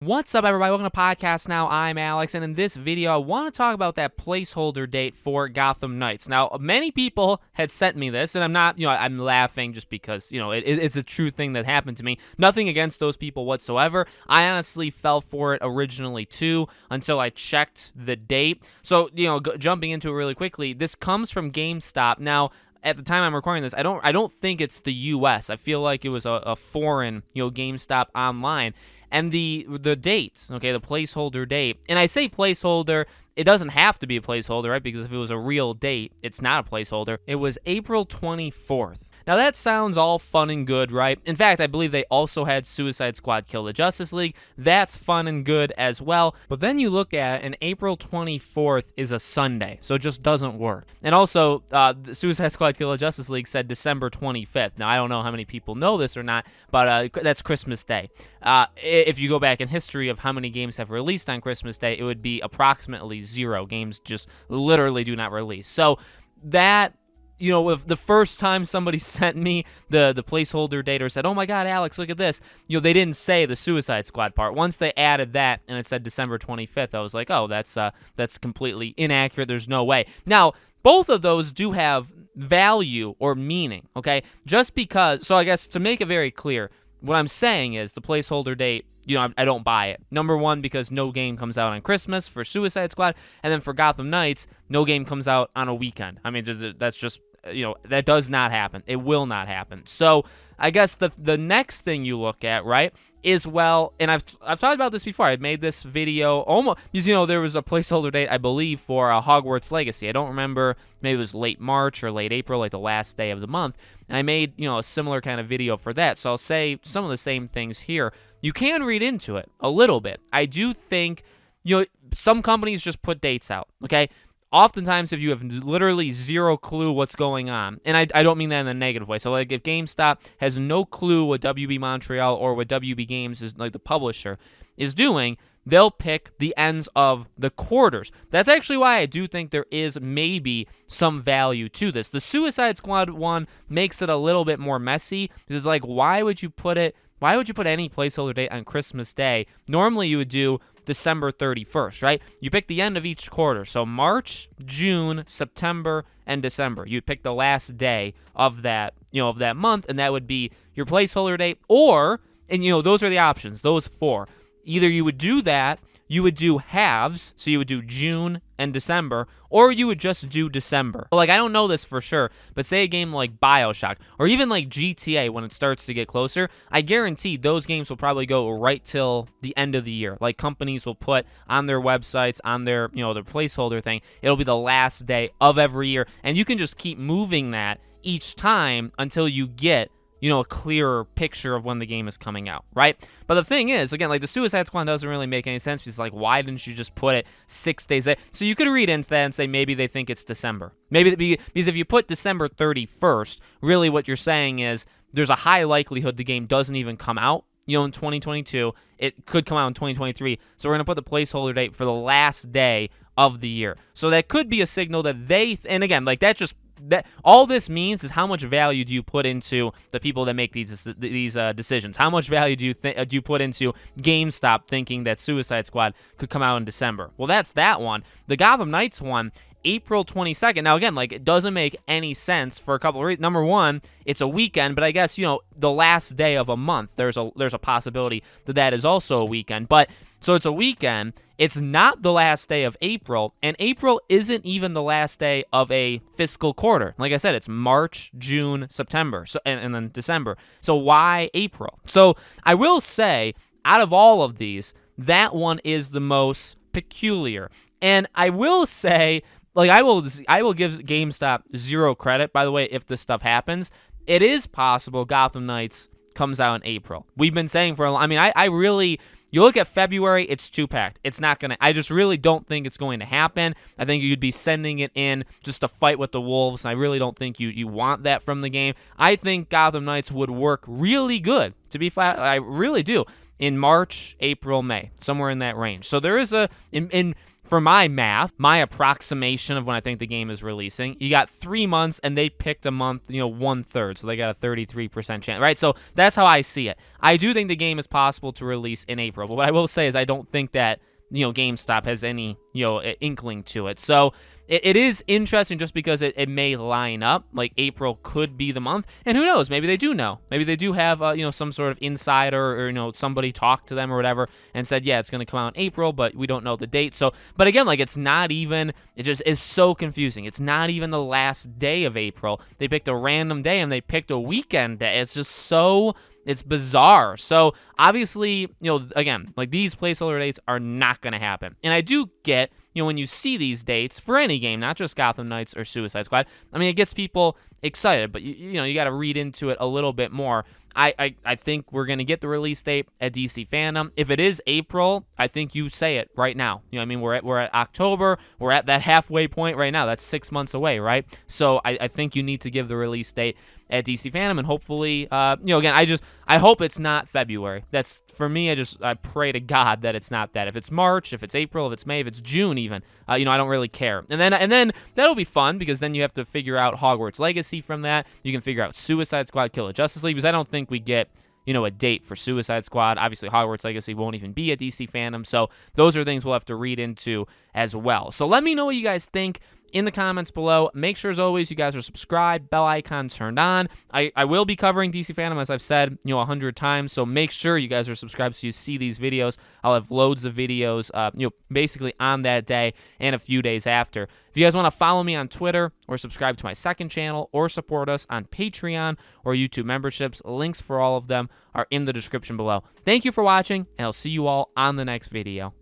What's up, everybody? Welcome to Podcast Now. I'm Alex, and in this video, I want to talk about that placeholder date for Gotham Knights. Now, many people had sent me this, and I'm not, I'm laughing just because, it's a true thing that happened to me. Nothing against those people whatsoever. I honestly fell for it originally, too, until I checked the date. So, jumping into it really quickly, this comes from GameStop. Now, at the time I'm recording this, I don't think it's the U.S. I feel like it was a foreign, GameStop online. And the date, okay, the placeholder date, and I say placeholder, it doesn't have to be a placeholder, right? Because if it was a real date, it's not a placeholder. It was April 24th. Now, that sounds all fun and good, right? In fact, I believe they also had Suicide Squad Kill the Justice League. That's fun and good as well. But then you look at it, and April 24th is a Sunday, so it just doesn't work. And also, the Suicide Squad Kill the Justice League said December 25th. Now, I don't know how many people know this or not, but that's Christmas Day. If you go back in history of how many games have released on Christmas Day, it would be approximately 0. Games just literally do not release. So that... if the first time somebody sent me the placeholder date or said, "Oh my God, Alex, look at this," they didn't say the Suicide Squad part. Once they added that and it said December 25th, I was like, "Oh, that's completely inaccurate. There's no way." Now, both of those do have value or meaning, okay? Just because, so I guess to make it very clear, what I'm saying is the placeholder date, I don't buy it. Number one, because no game comes out on Christmas for Suicide Squad, and then for Gotham Knights, no game comes out on a weekend. I mean, that's just, that does not happen. It will not happen. So I guess the next thing you look at, right, is, well, and I've talked about this before. I made this video almost, because, there was a placeholder date, I believe, for Hogwarts Legacy. I don't remember, maybe it was late March or late April, like the last day of the month, and I made, a similar kind of video for that. So I'll say some of the same things here. You can read into it a little bit. I do think, some companies just put dates out, okay? Oftentimes, if you have literally zero clue what's going on, and I don't mean that in a negative way. So, like, if GameStop has no clue what WB Montreal or what WB Games is, like the publisher, is doing, they'll pick the ends of the quarters. That's actually why I do think there is maybe some value to this. The Suicide Squad one makes it a little bit more messy. It's like, why would you put any placeholder date on Christmas Day? Normally, you would do December 31st, right? You pick the end of each quarter. So March, June, September, and December. You'd pick the last day of that, of that month, and that would be your placeholder date. Or, and those are the options, those four. Either you would do that, you would do halves, so you would do June and December, or you would just do December. Like, I don't know this for sure, but say a game like BioShock, or even like GTA when it starts to get closer, I guarantee those games will probably go right till the end of the year. Like, companies will put on their websites, on their, their placeholder thing, it'll be the last day of every year, and you can just keep moving that each time until you get a clearer picture of when the game is coming out, right? But the thing is, again, like, the Suicide Squad doesn't really make any sense because, like, why didn't you just put it 6 days later? So you could read into that and say maybe they think it's December. Maybe because if you put December 31st, really what you're saying is there's a high likelihood the game doesn't even come out, in 2022. It could come out in 2023. So we're going to put the placeholder date for the last day of the year. So that could be a signal that and again, like, that all this means is how much value do you put into the people that make these decisions? How much value do you put into GameStop thinking that Suicide Squad could come out in December? Well, that's that one. The Gotham Knights one, April 22nd. Now, again, like, it doesn't make any sense for a couple of reasons. Number one, it's a weekend, but I guess, the last day of a month, there's a possibility that is also a weekend. But so it's a weekend. It's not the last day of April, and April isn't even the last day of a fiscal quarter. Like I said, it's March, June, September, and then December. So why April? So I will say, out of all of these, that one is the most peculiar. And I will say, like, I will give GameStop zero credit, by the way, if this stuff happens. It is possible Gotham Knights comes out in April. We've been saying for a long, I really... You look at February, it's two-packed. It's not going to... I just really don't think it's going to happen. I think you'd be sending it in just to fight with the Wolves, and I really don't think you want that from the game. I think Gotham Knights would work really good, to be flat. I really do. in March, April, May, somewhere in that range. So there is for my math, my approximation of when I think the game is releasing, you got 3 months, and they picked a month, 1/3, so they got a 33% chance, right? So that's how I see it. I do think the game is possible to release in April, but what I will say is I don't think that GameStop has any inkling to it. So it is interesting just because it may line up. Like April could be the month, and who knows? Maybe they do know. Maybe they do have some sort of insider or somebody talked to them or whatever and said, yeah, it's going to come out in April, but we don't know the date. So, but again, like it's not even. It just is so confusing. It's not even the last day of April. They picked a random day and they picked a weekend day. It's just so. It's bizarre. So obviously, again, like these placeholder dates are not going to happen. And I do get, when you see these dates for any game, not just Gotham Knights or Suicide Squad, I mean, it gets people excited, but you got to read into it a little bit more. I think we're going to get the release date at DC Fandom. If it is April, I think you say it right now. I mean, we're at October. We're at that halfway point right now. That's 6 months away, right? So I think you need to give the release date at DC Fandom, and hopefully, again, I hope it's not February. That's for me. I pray to God that it's not that. If it's March, if it's April, if it's May, if it's June, even, I don't really care. And then that'll be fun because then you have to figure out Hogwarts Legacy from that. You can figure out Suicide Squad, Kill the Justice League, because I don't think we get a date for Suicide Squad. Obviously, Hogwarts Legacy won't even be at DC Fandom, so those are things we'll have to read into as well. So let me know what you guys think in the comments below. Make sure, as always, you guys are subscribed, bell icon turned on. I will be covering DC Fandom, as I've said, 100 times, so make sure you guys are subscribed so you see these videos. I'll have loads of videos, basically on that day and a few days after. If you guys want to follow me on Twitter or subscribe to my second channel or support us on Patreon or YouTube memberships, links for all of them are in the description below. Thank you for watching, and I'll see you all on the next video.